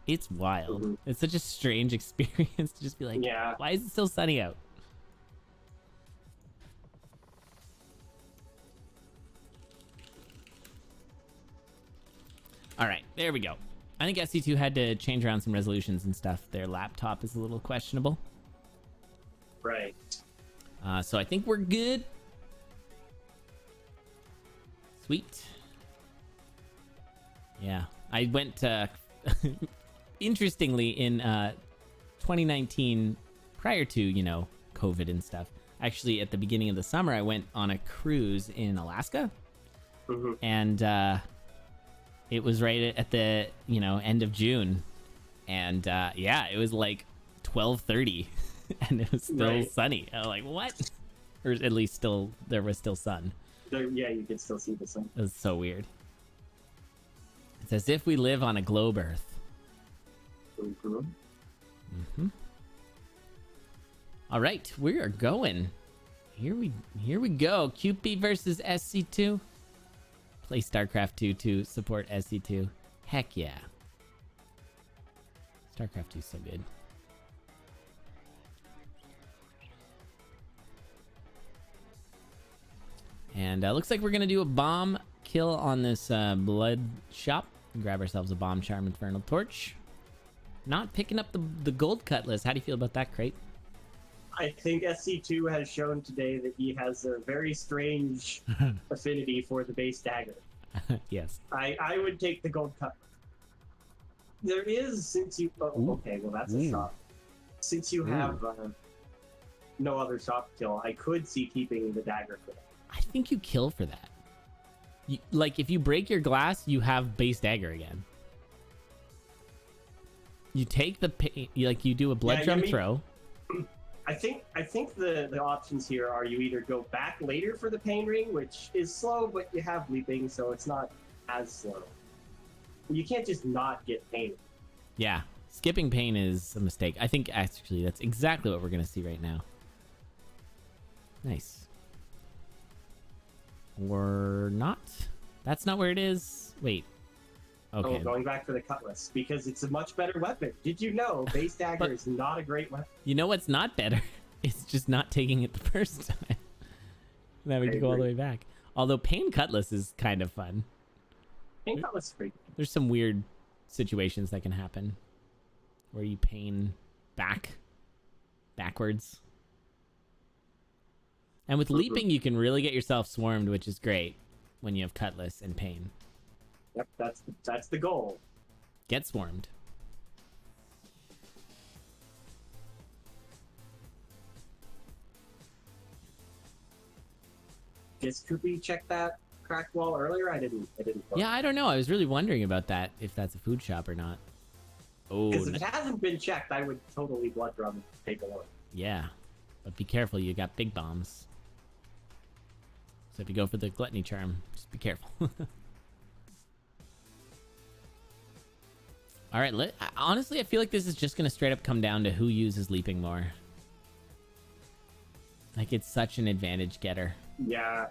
It's wild. Mm-hmm. It's such a strange experience to just be like, Yeah. why is it still sunny out? All right, there we go. I think SC2 had to change around some resolutions and stuff. Their laptop is a little questionable. Right. So I think we're good. Sweet. Yeah, I went interestingly in 2019, prior to, you know, COVID and stuff. Actually, at the beginning of the summer, I went on a cruise in Alaska. Mm-hmm. And it was right at the, you know, end of June. And yeah, it was like 12:30 and it was still sunny. I was like, what? Or at least still, there was still sun. Yeah, you can still see the sun. It was so weird. It's as if we live on a globe Earth. Mm-hmm. Mm-hmm. All right, we are going. Here we go. QP versus SC2. Play StarCraft 2 to support SC2. Heck yeah. StarCraft 2 is so good. And looks like we're going to do a bomb kill on this blood shop. Grab ourselves a bomb charm infernal torch. Not picking up the gold cutlass. How do you feel about that, Crate? I think SC2 has shown today that he has a very strange affinity for the base dagger. Yes. I would take the gold cut. There is, since you... Oh, okay, well, that's a shot. Since you have no other shot kill, I could see keeping the dagger for that. I think you kill for that. Like, if you break your glass, you have base dagger again. You take the pain, like, you do a blood drum throw. I think the options here are you either go back later for the pain ring, which is slow, but you have leaping, so it's not as slow. You can't just not get pain. Yeah, skipping pain is a mistake. I think actually that's exactly what we're gonna see right now. Nice. Or not? That's not where it is. Wait. Okay. Oh, going back for the cutlass because it's a much better weapon. Did you know base dagger is not a great weapon? You know what's not better? It's just not taking it the first time. Now we have to go all the way back. Although pain cutlass is kind of fun. Pain cutlass is pretty good. There's some weird situations that can happen where you pain backwards. And with leaping, you can really get yourself swarmed, which is great when you have cutlass and pain. Yep, that's the goal. Get swarmed. Did Koopy check that cracked wall earlier? I didn't. Yeah, I don't know. I was really wondering about that, if that's a food shop or not. Oh, because if it hasn't been checked, I would totally blood drum take a look. Yeah, but be careful. You got big bombs. So if you go for the gluttony charm, just be careful. All right, honestly, I feel like this is just going to straight up come down to who uses leaping more. Like, it's such an advantage getter. Yeah.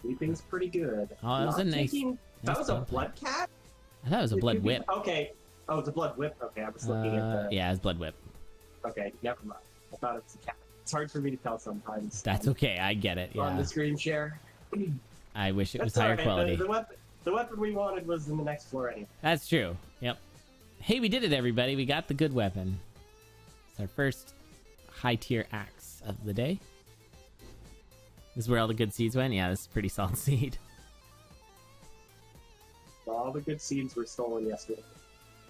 Leaping's pretty good. Oh, that was a nice... That was a blood cat? I thought it was a blood whip. Okay. Oh, it's a blood whip. Okay, I was looking at the... Yeah, it's blood whip. Okay, never mind. I thought it was a cat. It's hard for me to tell sometimes. That's okay, I get it, yeah. On the screen share. I wish it was higher quality. The weapon we wanted was in the next floor anyway. That's true. Yep. Hey, we did it, everybody. We got the good weapon. It's our first high-tier axe of the day. This is where all the good seeds went? Yeah, this is a pretty solid seed. All the good seeds were stolen yesterday.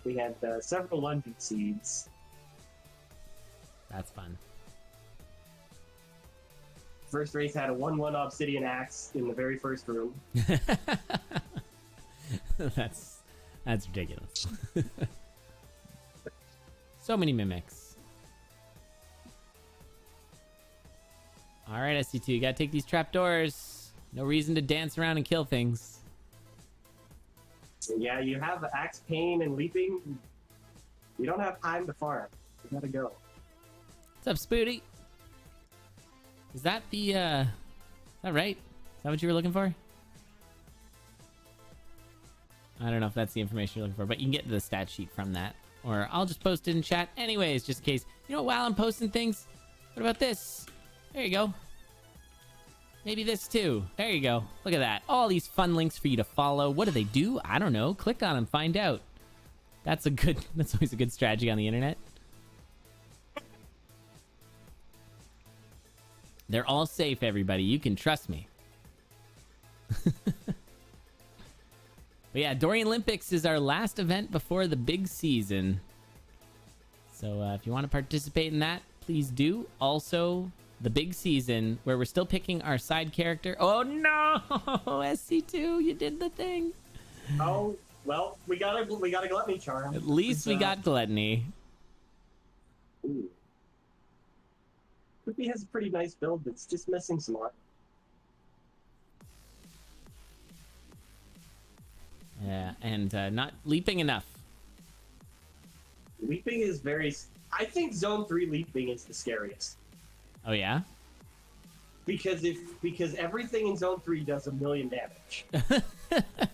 We had several London seeds. That's fun. First race had a 1-1 obsidian axe in the very first room. That's ridiculous. So many mimics. All right, SC2, you gotta take these trapdoors. No reason to dance around and kill things. Yeah, you have axe pain and leaping. You don't have time to farm. You gotta go. What's up, Spooty? Is that the, is that right? Is that what you were looking for? I don't know if that's the information you're looking for, but you can get the stat sheet from that. Or I'll just post it in chat anyways, just in case. You know, while I'm posting things, what about this? There you go. Maybe this too. There you go. Look at that. All these fun links for you to follow. What do they do? I don't know. Click on them, find out. That's always a good strategy on the internet. They're all safe, everybody. You can trust me. But yeah, Dorian Olympics is our last event before the big season. So if you want to participate in that, please do. Also, the big season where we're still picking our side character. Oh no, SC2, you did the thing. Oh well, we got a gluttony charm. At least we got gluttony. Ooh. Kupie has a pretty nice build. It's just missing some art. Yeah, and not leaping enough. Leaping is very... I think Zone 3 leaping is the scariest. Oh, yeah? Because everything in Zone 3 does 1,000,000 damage.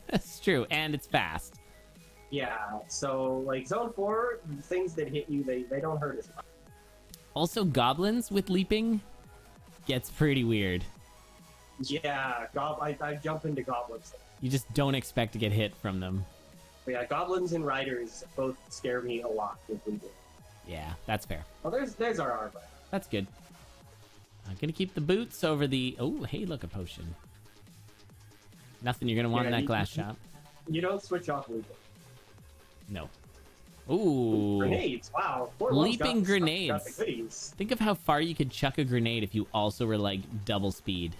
That's true, and it's fast. Yeah, so, like, Zone 4, the things that hit you, they don't hurt as much. Also, goblins with leaping gets pretty weird. Yeah, I jump into goblins. You just don't expect to get hit from them. But yeah, goblins and riders both scare me a lot with leaping. Yeah, that's fair. Oh, there's our armor. That's good. I'm gonna keep the boots over the... Oh, hey, look, a potion. Nothing you're gonna want in that glass shop. You don't switch off leaping. No. Ooh. Grenades, wow. Leaping grenades. Think of how far you could chuck a grenade if you also were, like, double speed.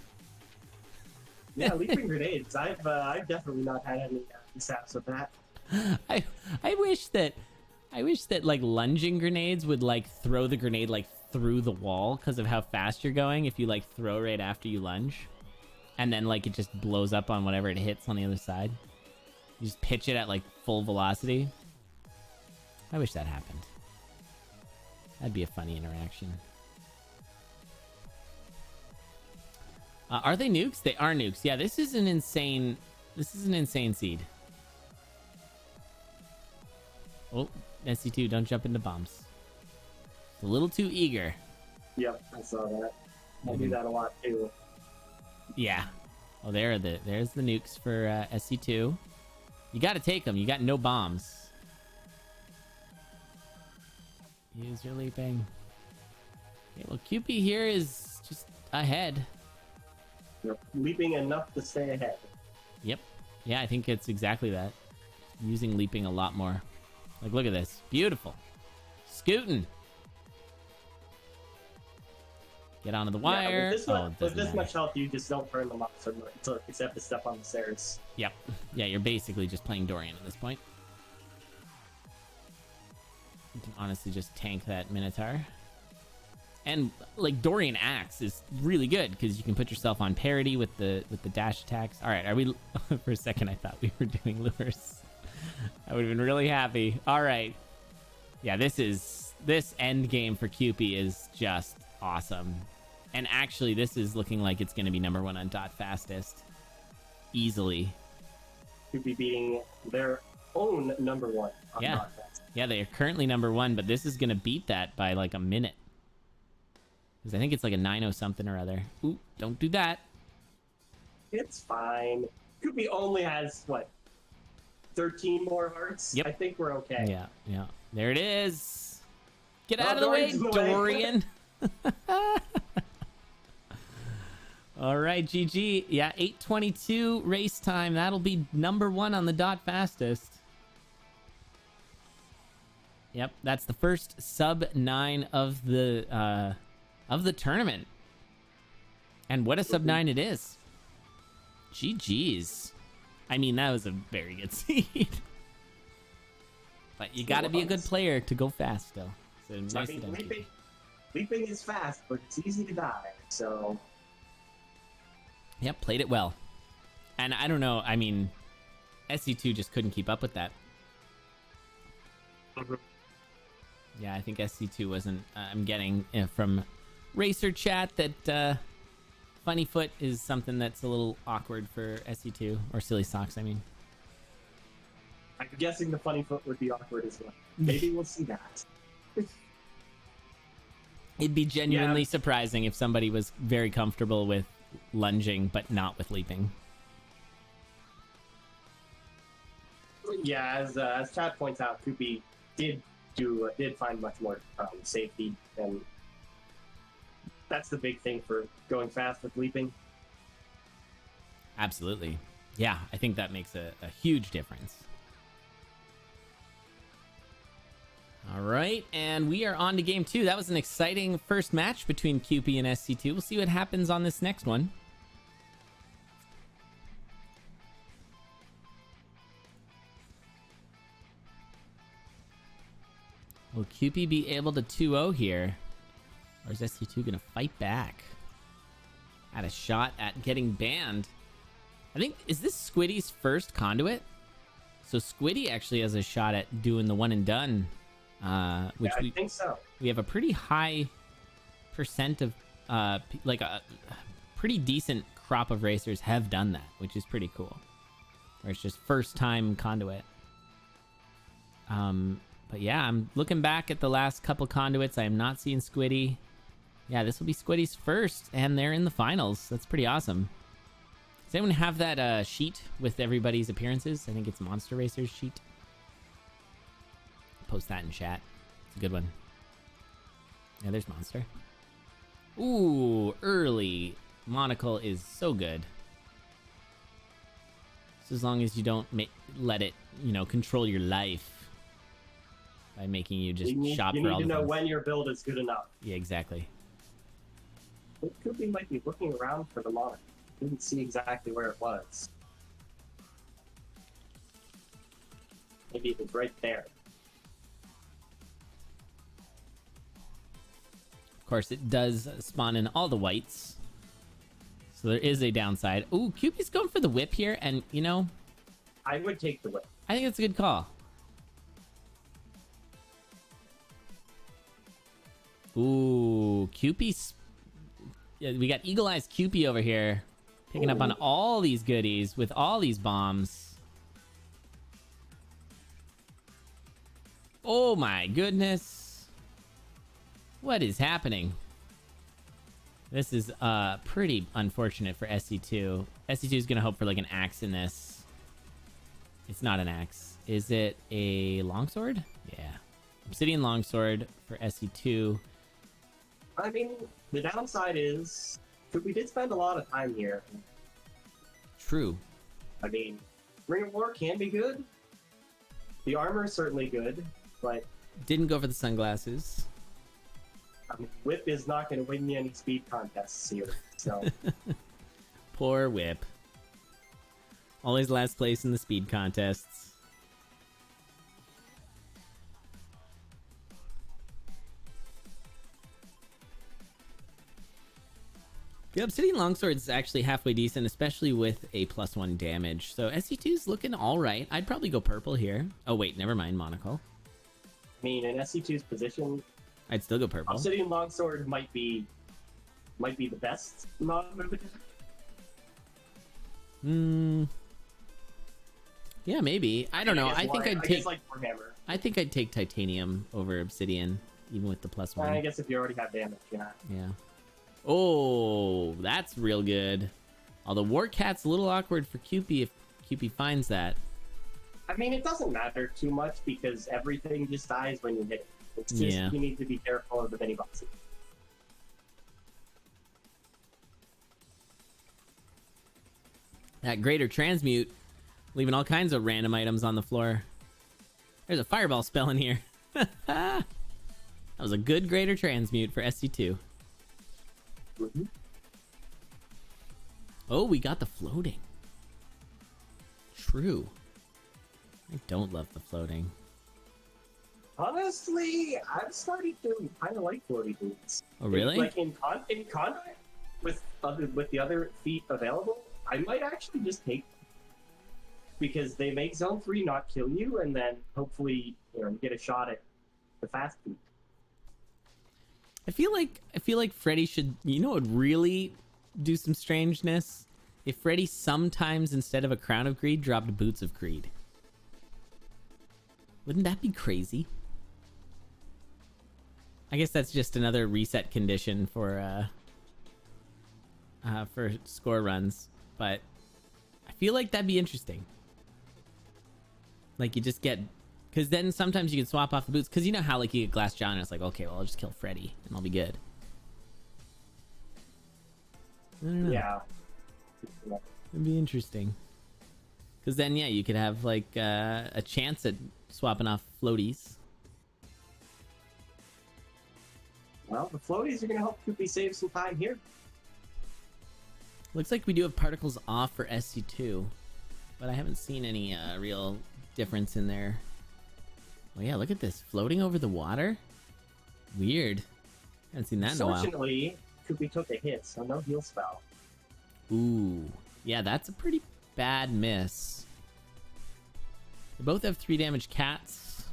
Yeah, leaping grenades. I've definitely not had any mishaps with that. I wish that like lunging grenades would like throw the grenade like through the wall because of how fast you're going if you like throw right after you lunge, and then like it just blows up on whatever it hits on the other side. You just pitch it at like full velocity. I wish that happened. That'd be a funny interaction. Are they nukes? They are nukes. Yeah, this is an insane seed. Oh, SC2, don't jump into bombs. It's a little too eager. Yep, I saw that. I do that a lot too. Yeah. Oh, there's the nukes for SC2. You got to take them. You got no bombs. Use your leaping. Okay, well, Kupie here is just ahead. Yep. Leaping enough to stay ahead. Yep. Yeah, I think it's exactly that. Using leaping a lot more. Like, look at this. Beautiful. Scooting. Get onto the wire. Yeah, with this much health, you just don't turn them off so much, except to step on the stairs. Yep. Yeah, you're basically just playing Dorian at this point. You can honestly just tank that Minotaur. And like Dorian Axe is really good because you can put yourself on parity with the dash attacks. All right, are we? For a second, I thought we were doing lures. I would have been really happy. All right, yeah, this end game for Kupie is just awesome. And actually, this is looking like it's going to be #1 on dot fastest, easily. Kupie beating their own #1 on dot fastest. Yeah, they are currently #1, but this is going to beat that by like a minute. Because I think it's like a 9-0 something or other. Ooh, don't do that. It's fine. Kupie only has, what, 13 more hearts? Yep. I think we're okay. Yeah, yeah. There it is. Get out of the way, Dorian. All right, GG. Yeah, 8:22 race time. That'll be #1 on the dot fastest. Yep, that's the first sub-9 of the tournament. And what a sub-9 it is. GG's. I mean, that was a very good seed. But you got to be a good player to go fast still. So nice leaping is fast, but it's easy to die. So. Yep, played it well. And I don't know, I mean, SC2 just couldn't keep up with that. Yeah, I think SC2 wasn't... I'm getting from Racer Chat that Funny Foot is something that's a little awkward for SC2. Or Silly Socks, I mean. I'm guessing the funny foot would be awkward as well. Maybe we'll see that. It'd be genuinely surprising if somebody was very comfortable with lunging, but not with leaping. Yeah, as Chad points out, Kupi did find much more safety, and that's the big thing for going fast with leaping. Absolutely. Yeah, I think that makes a huge difference. All right, and we are on to game 2. That was an exciting first match between QP and SC2. We'll see what happens on this next one. Will QP be able to 2-0 here? Or is SC2 going to fight back? Had a shot at getting banned. I think, is this Squiddy's first conduit? So Squiddy actually has a shot at doing the one and done. Which I think so. We have a pretty high percent of, like a pretty decent crop of racers have done that, which is pretty cool. Or it's just first time conduit. But yeah, I'm looking back at the last couple conduits. I am not seeing Squiddy. Yeah, this will be Squiddy's first, and they're in the finals. That's pretty awesome. Does anyone have that sheet with everybody's appearances? I think it's Monster Racer's sheet. Post that in chat. It's a good one. Yeah, there's Monster. Ooh, early. Monocle is so good. Just as long as you don't let it, you know, control your life by making you just shop for all the things. You need to know when your build is good enough. Yeah, exactly. I think Kupi might be looking around for the monocle. Didn't see exactly where it was. Maybe it was right there. Of course, it does spawn in all the whites. So there is a downside. Ooh, Cupid's going for the whip here, and, you know... I would take the whip. I think that's a good call. Ooh, Cupid's... Yeah, we got Eagle Eyes Cupid over here. Picking up on all these goodies with all these bombs. Oh my goodness. What is happening? This is pretty unfortunate for SC2. SC2 is going to hope for like an axe in this. It's not an axe. Is it a longsword? Yeah. Obsidian longsword for SC2. I mean, the downside is we did spend a lot of time here. True. I mean, Ring of War can be good. The armor is certainly good, but... Didn't go for the sunglasses. I mean, Whip is not going to win me any speed contests here, so... Poor Whip. Always last place in the speed contests. The Obsidian Longsword is actually halfway decent, especially with a +1 damage. So SC2's looking alright. I'd probably go purple here. Oh wait, never mind, Monocle. I mean, in SC2's position... I'd still go purple. Obsidian Longsword might be the best mod of it. Yeah, maybe. I don't know. I think I'd take like Warhammer. I think I'd take Titanium over Obsidian, even with the +1. I guess if you already have damage, yeah. Yeah. Oh, that's real good. Although Warcat's a little awkward for Cupid if Cupid finds that. I mean, it doesn't matter too much because everything just dies when you hit it. It's just you need to be careful of the mini bosses. That greater transmute, leaving all kinds of random items on the floor. There's a fireball spell in here. That was a good greater transmute for SC2. Oh, we got the floating. True. I don't love the floating. Honestly, I'm starting to kind of like floating boots. Oh, really? Like in Conduit, with the other feet available, I might actually just take them. Because they make Zone 3 not kill you, and then hopefully, you get a shot at the fast feet. I feel like Freddy should, you know, would really do some strangeness if Freddy sometimes instead of a Crown of Greed dropped Boots of Greed. Wouldn't that be crazy? I guess that's just another reset condition for score runs, but I feel like that'd be interesting. Like you just get, because then sometimes you can swap off the boots, because you know how like you get Glass John and it's like, okay, well I'll just kill Freddy and I'll be good. I don't know. Yeah. It'd be interesting. Because then, yeah, you could have like a chance at swapping off floaties. Well, the floaties are going to help Koopy save some time here. Looks like we do have particles off for SC2, but I haven't seen any real difference in there. Oh yeah, look at this. Floating over the water? Weird. Haven't seen that in a while. Fortunately, Koopy took a hit, so no heal spell. Ooh. Yeah, that's a pretty bad miss. They both have 3 damage cats.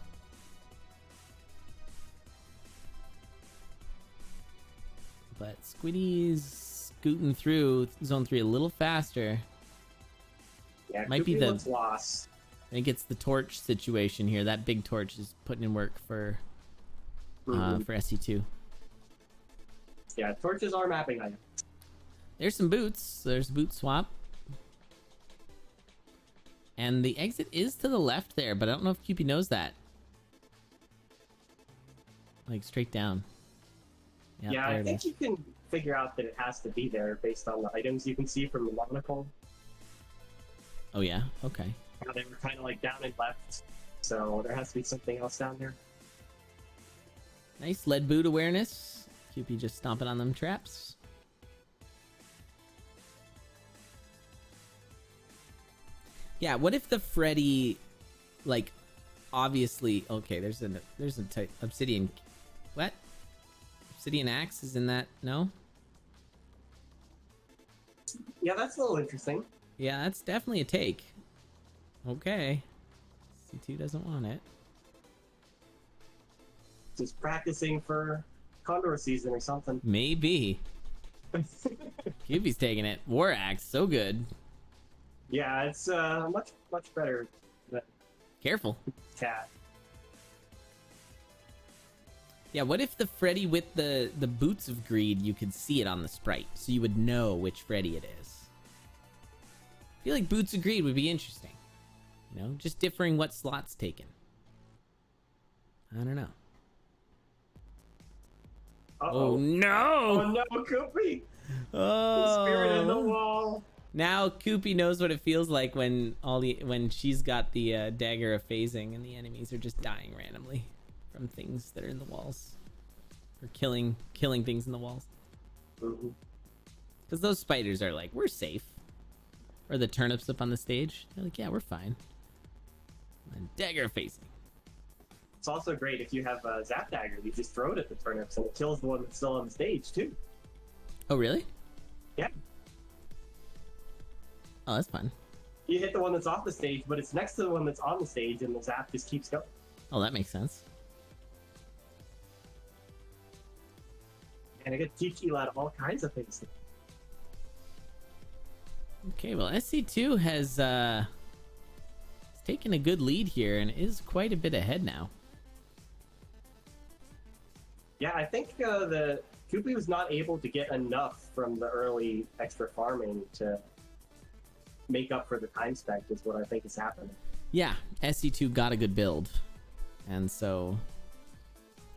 But Squiddy's scooting through zone 3 a little faster. Yeah, Might be Koopy the looks lost. I think it's the torch situation here. That big torch is putting in work for SC2. Yeah, torches are mapping item. There's some boots. There's a boot swap. And the exit is to the left there, but I don't know if Cupid knows that. Like straight down. Yeah, I think you can figure out that it has to be there based on the items you can see from the monocle. Oh yeah? Okay. They were kind of like down and left, so there has to be something else down there. Nice lead boot awareness. Cupid just stomping on them traps. Yeah, what if the Freddy, like, obviously, okay, there's a type obsidian. What? Obsidian axe is in that? No? Yeah, that's a little interesting. Yeah, that's definitely a take. Okay. C2 doesn't want it. Just practicing for Condor season or something. Maybe. Cupid's taking it. War axe, so good. Yeah, it's much better than Careful. cat. Yeah, what if the Freddy with the boots of greed, you could see it on the sprite, so you would know which Freddy it is? I feel like boots of greed would be interesting. You know, just differing what slot's taken. I don't know. Uh-oh. Oh no! Oh no, Koopy! Oh, The spirit in the wall. Now Koopy knows what it feels like when she's got the dagger of phasing and the enemies are just dying randomly from things that are in the walls, or killing things in the walls. Because those spiders are like, we're safe. Or the turnips up on the stage, they're like, yeah, we're fine. And dagger facing. It's also great if you have a zap dagger. You just throw it at the turnips and it kills the one that's still on the stage too. Oh really? Yeah. Oh, that's fun. You hit the one that's off the stage, but it's next to the one that's on the stage, and the zap just keeps going. Oh, that makes sense. And I get to teach Elad all kinds of things. Okay, well, SC2 has taken a good lead here and is quite a bit ahead now. Yeah, I think the Koopy was not able to get enough from the early extra farming to make up for the time spent, is what I think is happening. Yeah, SC2 got a good build. And so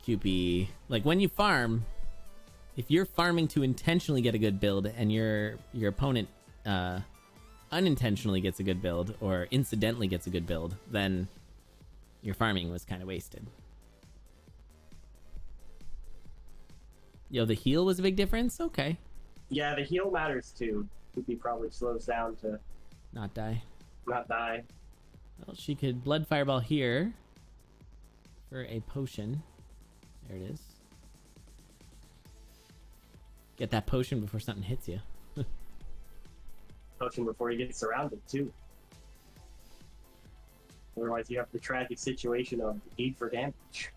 Koopy, like when you farm, if you're farming to intentionally get a good build and your opponent unintentionally gets a good build or incidentally gets a good build, then your farming was kind of wasted. Yo, the heal was a big difference? Okay. Yeah, the heal matters too. Koopy probably slows down to not die. Not die. Well, she could blood fireball here for a potion. There it is. Get that potion before something hits you. Potion before you get surrounded too. Otherwise you have the tragic situation of need for damage.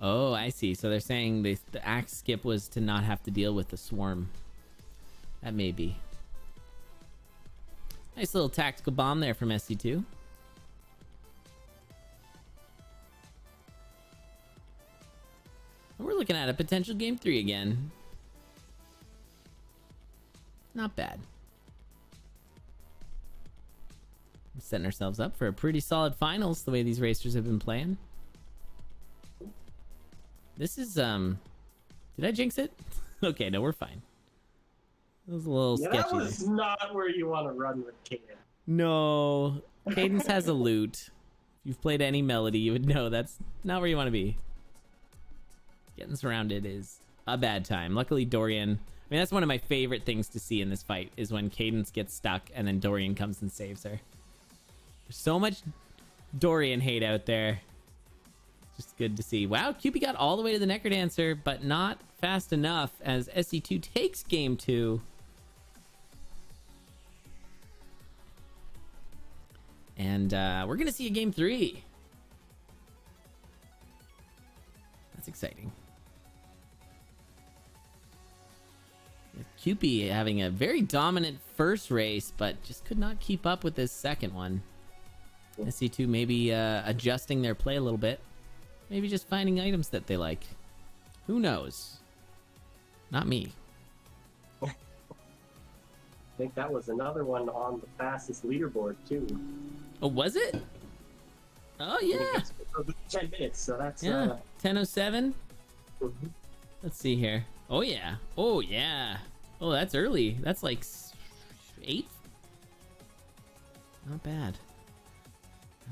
Oh, I see. So they're saying the axe skip was to not have to deal with the swarm. That may be. Nice little tactical bomb there from SC2. We're looking at a potential game 3 again. Not bad. We're setting ourselves up for a pretty solid finals the way these racers have been playing. This is did I jinx it? Okay, no, we're fine. It was a little sketchy. That was not where you want to run with Cadence. No, Cadence has a loot. If you've played any Melody, you would know that's not where you want to be. Getting surrounded is a bad time. Luckily, Dorian... I mean, that's one of my favorite things to see in this fight, is when Cadence gets stuck and then Dorian comes and saves her. There's so much Dorian hate out there. Just good to see. Wow, Cupid got all the way to the Necrodancer, but not fast enough as SC2 takes game 2. And we're going to see a game 3. That's exciting. Cupid having a very dominant first race, but just could not keep up with this second one. SC2 maybe adjusting their play a little bit. Maybe just finding items that they like. Who knows? Not me. I think that was another one on the fastest leaderboard, too. Oh, was it? Oh, yeah. 10 minutes, so that's... Yeah, 10:07. Let's see here. Oh, yeah. Oh, yeah. Oh, that's early. That's like 8th? Not bad.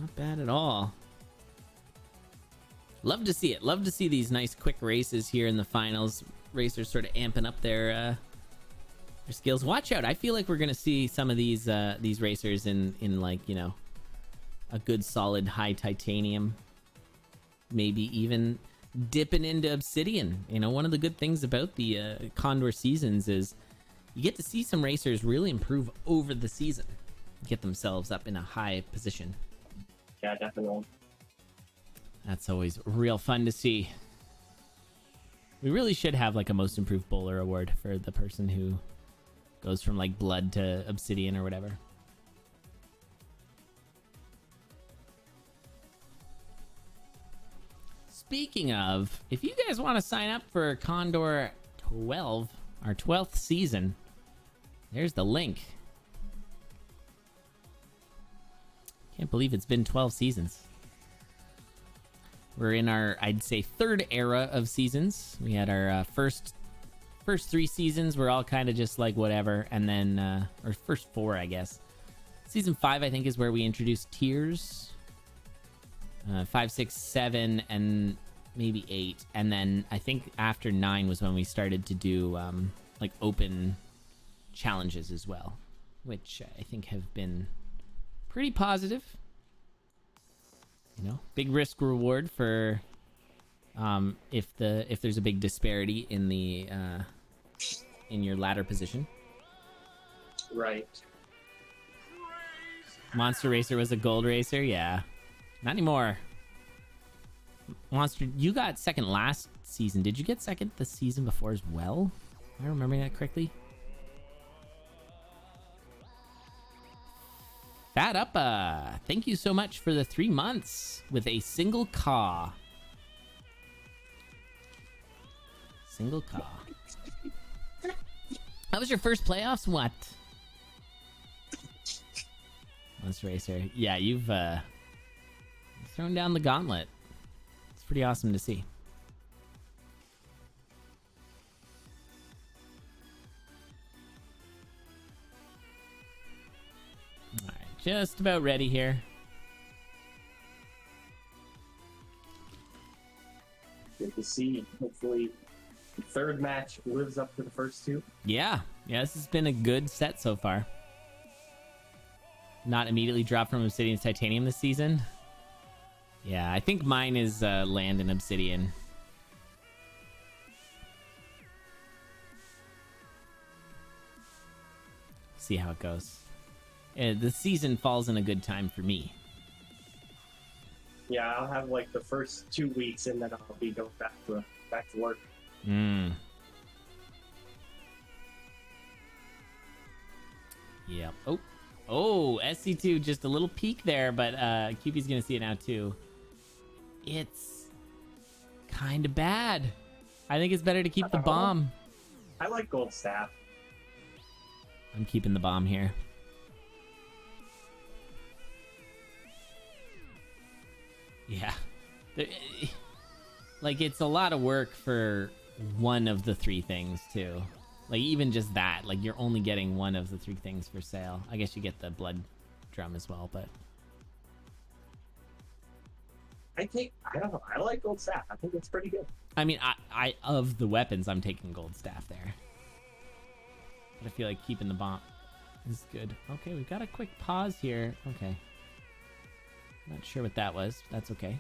Not bad at all. Love to see it. Love to see these nice quick races here in the finals. Racers sort of amping up their skills. Watch out. I feel like we're going to see some of these racers in like, you know, a good solid high titanium. Maybe even dipping into obsidian. You know, one of the good things about the CoNDUIT seasons is you get to see some racers really improve over the season, get themselves up in a high position. Yeah, definitely. That's always real fun to see. We really should have like a most improved bowler award for the person who goes from like blood to obsidian or whatever. Speaking of, if you guys want to sign up for CoNDUIT 12, our 12th season, there's the link. Can't believe it's been 12 seasons. We're in our, I'd say, third era of seasons. We had our first 3 seasons were all kind of just like whatever, and then, or first 4, I guess. Season 5, I think, is where we introduced tiers. 5, 6, 7, and maybe 8, and then I think after 9 was when we started to do like open challenges as well, which I think have been pretty positive. You know, big risk reward for if there's a big disparity in the in your ladder position. Right. Monster Racer was a gold racer, yeah. Not anymore. Monster, you got second last season. Did you get second the season before as well? Am I remembering that correctly? Fat Uppa, thank you so much for the 3 months with a single caw. Single caw. That was your first playoffs? What? Monster Racer. Yeah, you've thrown down the gauntlet. It's pretty awesome to see. All right, just about ready here. Good to see. Hopefully the third match lives up to the first 2. Yeah, this has been a good set so far. Not immediately dropped from Obsidian to Titanium this season. Yeah, I think mine is land and Obsidian. See how it goes. The season falls in a good time for me. Yeah, I'll have like the first 2 weeks and then I'll be going back to work. Yep. Oh. Oh, SC2, just a little peek there, but QP's gonna see it now too. It's kind of bad. I think it's better to keep the bomb. I like gold staff. I'm keeping the bomb here. Yeah. Like, it's a lot of work for one of the three things, too. Like, even just that. Like, you're only getting one of the three things for sale. I guess you get the blood drum as well, but... I don't know. I like gold staff. I think it's pretty good. I mean, I of the weapons, I'm taking gold staff there. But I feel like keeping the bomb is good. Okay, we've got a quick pause here. Okay. Not sure what that was. That's okay.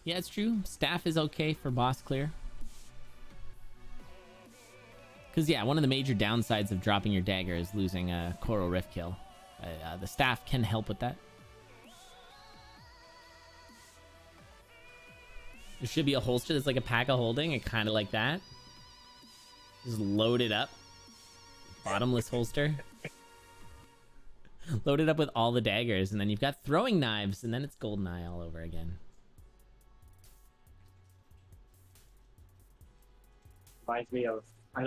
Yeah, it's true. Staff is okay for boss clear. Because, yeah, one of the major downsides of dropping your dagger is losing a Coral Rift kill. The staff can help with that. There should be a holster that's like a pack of holding, and kind of like that. Just load it up. Bottomless holster. Load it up with all the daggers, and then you've got throwing knives, and then it's GoldenEye all over again. Reminds me of, I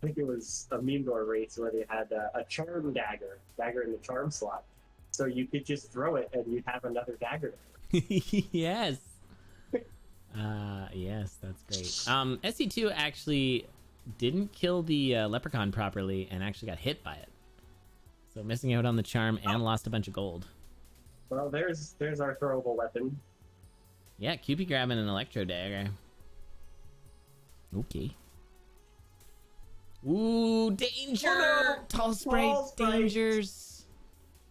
think it was a meme door race where they had a charm dagger in the charm slot. So you could just throw it and you'd have another dagger. Yes. Yes, that's great. SC2 actually didn't kill the leprechaun properly and actually got hit by it. So missing out on the charm and lost a bunch of gold. Well, there's our throwable weapon. Yeah, QP grabbing an electro dagger. Okay. Ooh, danger! Oh, no. Tall sprite, dangers.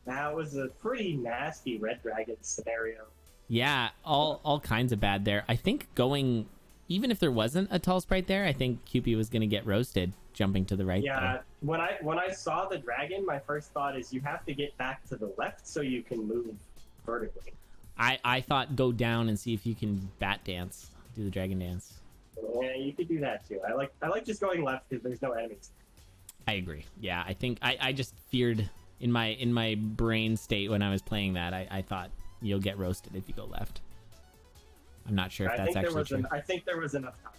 That was a pretty nasty red dragon scenario. Yeah, all kinds of bad there. I think going, even if there wasn't a tall sprite there, I think QP was going to get roasted jumping to the right. Yeah, when I saw the dragon, my first thought is you have to get back to the left so you can move vertically. I thought go down and see if you can bat dance, do the dragon dance. Yeah, you could do that too. I like just going left because there's no enemies. I agree. Yeah, I think I just feared in my brain state when I was playing that. I thought you'll get roasted if you go left. I'm not sure if that's actually true. I think there was enough time.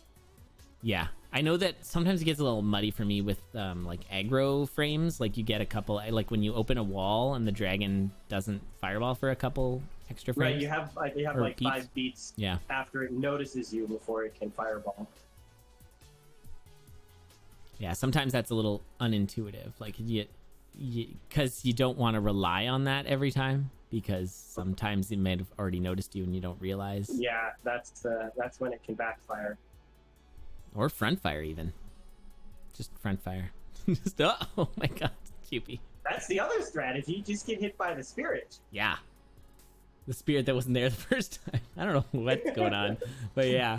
Yeah, I know that sometimes it gets a little muddy for me with like aggro frames. Like you get a couple, like when you open a wall and the dragon doesn't fireball for a couple extra frames. Right, you have like beats. 5 beats. Yeah. After it notices you before it can fireball. Yeah, sometimes that's a little unintuitive. Like because you don't want to rely on that every time, because sometimes it might have already noticed you and you don't realize. Yeah, that's when it can backfire. Or front fire even. Just front fire. Just, oh my god, QP. That's the other strategy. Just get hit by the spirit. Yeah. The spirit that wasn't there the first time. I don't know what's going on, but yeah.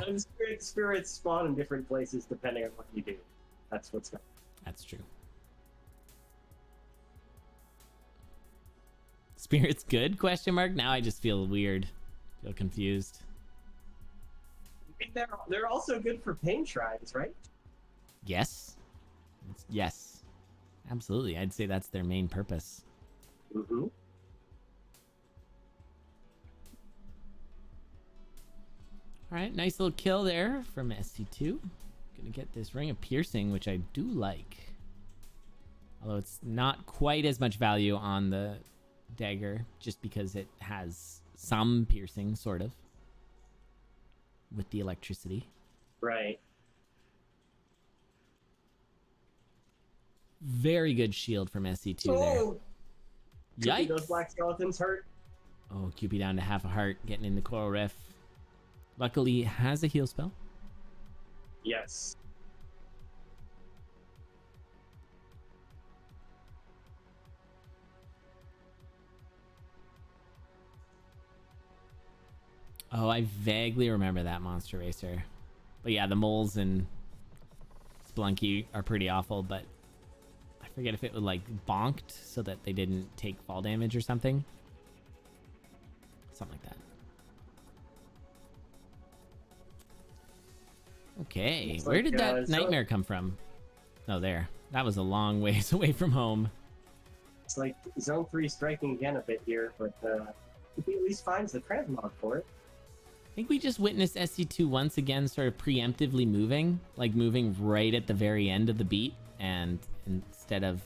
Spirits spawn in different places depending on what you do. That's what's going on. That's true. Spirit's good? Question mark. Now I just feel weird. Feel confused. They're also good for pain shrines, right? Yes. Yes. Absolutely. I'd say that's their main purpose. Mm-hmm. All right, nice little kill there from SC2. Gonna get this Ring of Piercing, which I do like. Although it's not quite as much value on the dagger, just because it has some piercing, sort of, with the electricity. Right. Very good shield from SC2 there. Yikes. Those black skeletons hurt. Oh, QP down to half a heart, getting into Coral Rift. Luckily, has a heal spell. Yes. Oh, I vaguely remember that Monster Racer. But yeah, the moles and Splunky are pretty awful, but I forget if it was like bonked so that they didn't take fall damage or something. Something like that. Okay, where did that nightmare come from? Oh, there. That was a long ways away from home. It's like Zone 3 striking again a bit here, but he at least finds the transmog for it. I think we just witnessed SC2 once again sort of preemptively moving, like moving right at the very end of the beat, and instead of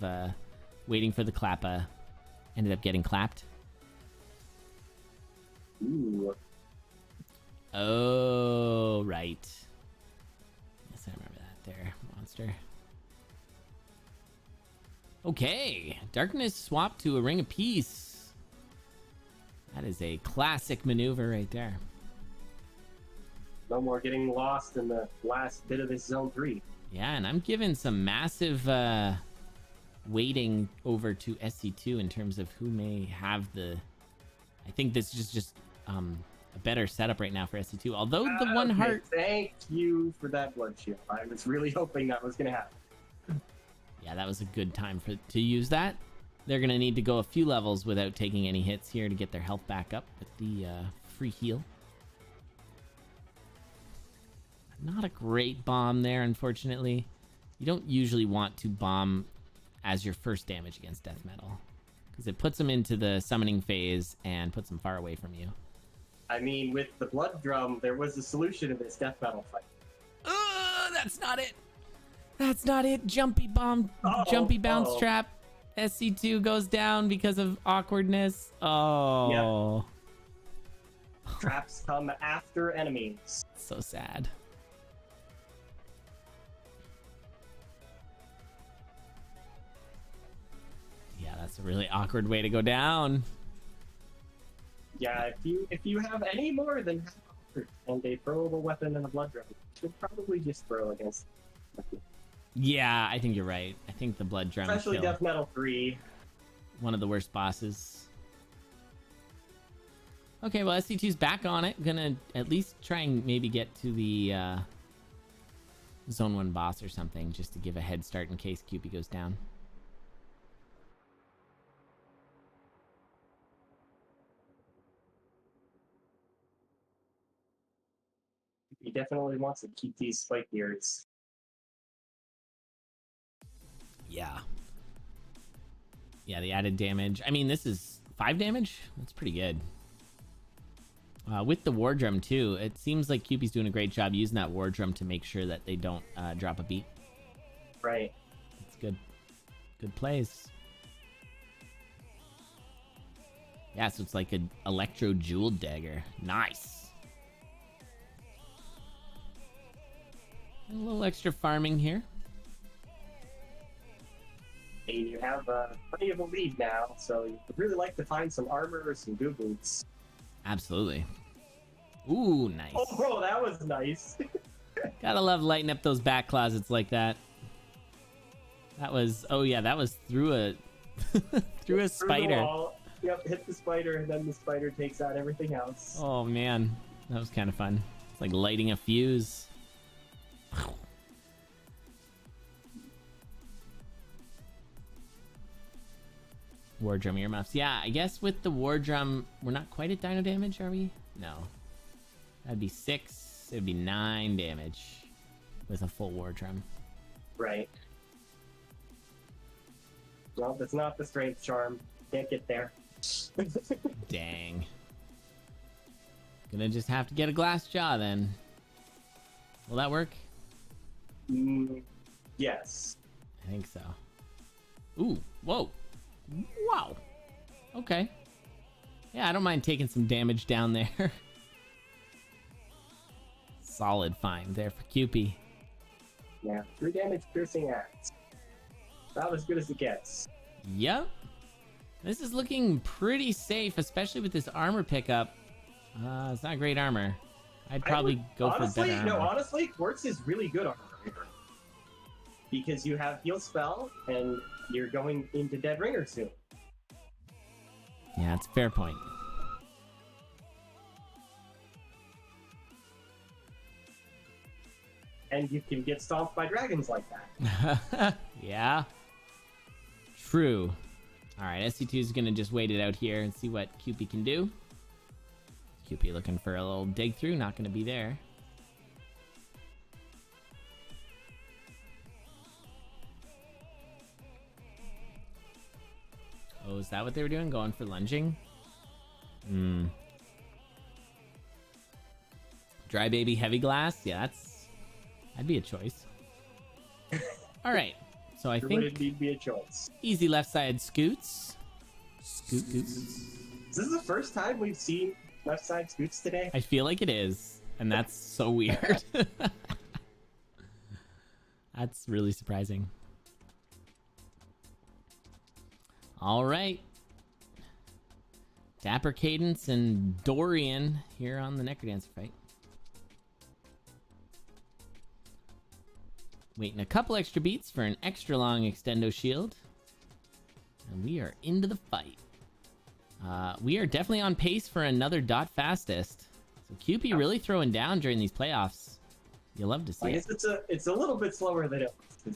waiting for the clappa, ended up getting clapped. Ooh. Oh, right. Yes, I remember that there, monster. Okay, darkness swapped to a ring of peace. That is a classic maneuver right there. No more getting lost in the last bit of this Zone 3. Yeah, and I'm giving some massive weighting over to SC2 in terms of who may have the... I think this is just a better setup right now for SC2. Although the one heart... Thank you for that blood shield. I was really hoping that was going to happen. Yeah, that was a good time to use that. They're going to need to go a few levels without taking any hits here to get their health back up with the free heal. Not a great bomb there, unfortunately. You don't usually want to bomb as your first damage against death metal, because it puts them into the summoning phase and puts them far away from you. I mean, with the blood drum, there was a solution to this death metal fight. That's not it. That's not it. Jumpy bomb, jumpy bounce trap. SC2 goes down because of awkwardness. Oh. Yep. Traps come after enemies. So sad. Yeah, that's a really awkward way to go down. Yeah, if you have any more than half heart and a throwable weapon and a blood drum, you should probably just throw against it. Yeah, I think you're right. I think the blood drum Especially Death Metal 3. One of the worst bosses. Okay, well, SC2's back on it. Gonna at least try and maybe get to the Zone 1 boss or something, just to give a head start in case Cupie goes down. He definitely wants to keep these spike gears. Yeah. Yeah, the added damage. I mean, this is 5 damage? That's pretty good. With the War Drum, too, it seems like Cupie's doing a great job using that War Drum to make sure that they don't drop a beat. Right. That's good. Good plays. Yeah, so it's like an Electro Jewel Dagger. Nice. A little extra farming here. And you have plenty of a lead now, so you would really like to find some armor or some goo boots. Absolutely. Ooh, nice. Oh, bro, that was nice. Gotta love lighting up those back closets like that. That was, oh yeah, that was through a through a spider. Yep, hit the spider, and then the spider takes out everything else. Oh man, that was kind of fun. It's like lighting a fuse. War Drum earmuffs. Yeah, I guess with the War Drum, we're not quite at dino damage, are we? No. That'd be 6. It'd be 9 damage with a full War Drum. Right. Well, that's not the strength charm. Can't get there. Dang. Gonna just have to get a glass jaw then. Will that work? Yes. I think so. Ooh, whoa. Wow. Okay. Yeah, I don't mind taking some damage down there. Solid find there for Cupie. Yeah, 3 damage piercing axe. About as good as it gets. Yep. This is looking pretty safe, especially with this armor pickup. It's not great armor. I'd probably go for better armor. No, honestly, Quartz is really good armor here. Because you have heal spell, and you're going into Dead Ringer soon. Yeah, it's a fair point. And you can get stomped by dragons like that. Yeah. True. Alright, SC2 is going to just wait it out here and see what Cupie can do. Cupie looking for a little dig through, not going to be there. is that what they were doing? Going for lunging? Hmm. Dry baby heavy glass? Yeah, that'd be a choice. All right. So I think would indeed be a choice. easy left side scoots. Scoot. Is this the first time we've seen left side scoots today? I feel like it is, and that's so weird. That's really surprising. All right. Dapper Cadence and Dorian here on the Necrodancer fight. Waiting a couple extra beats for an extra long extendo shield. And we are into the fight. We are definitely on pace for another dot fastest. So QP really throwing down during these playoffs. You'll love to see it. It's a little bit slower than it was.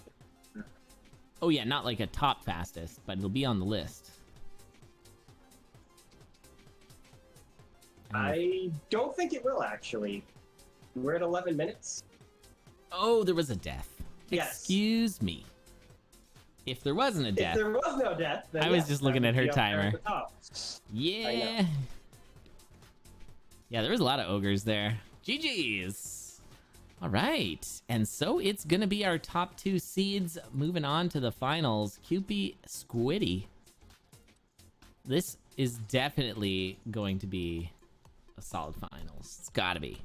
Oh yeah, not like a top fastest, but it'll be on the list. I don't think it will, actually. We're at 11 minutes. Oh, there was a death. Yes. Excuse me. If there wasn't a death. If there was no death, then I was yes, just looking that at would her be up there timer. at the top. Yeah. Yeah, there was a lot of ogres there. GG's. All right. And so it's going to be our top 2 seeds moving on to the finals. QP Squiddy. This is definitely going to be a solid finals. It's got to be.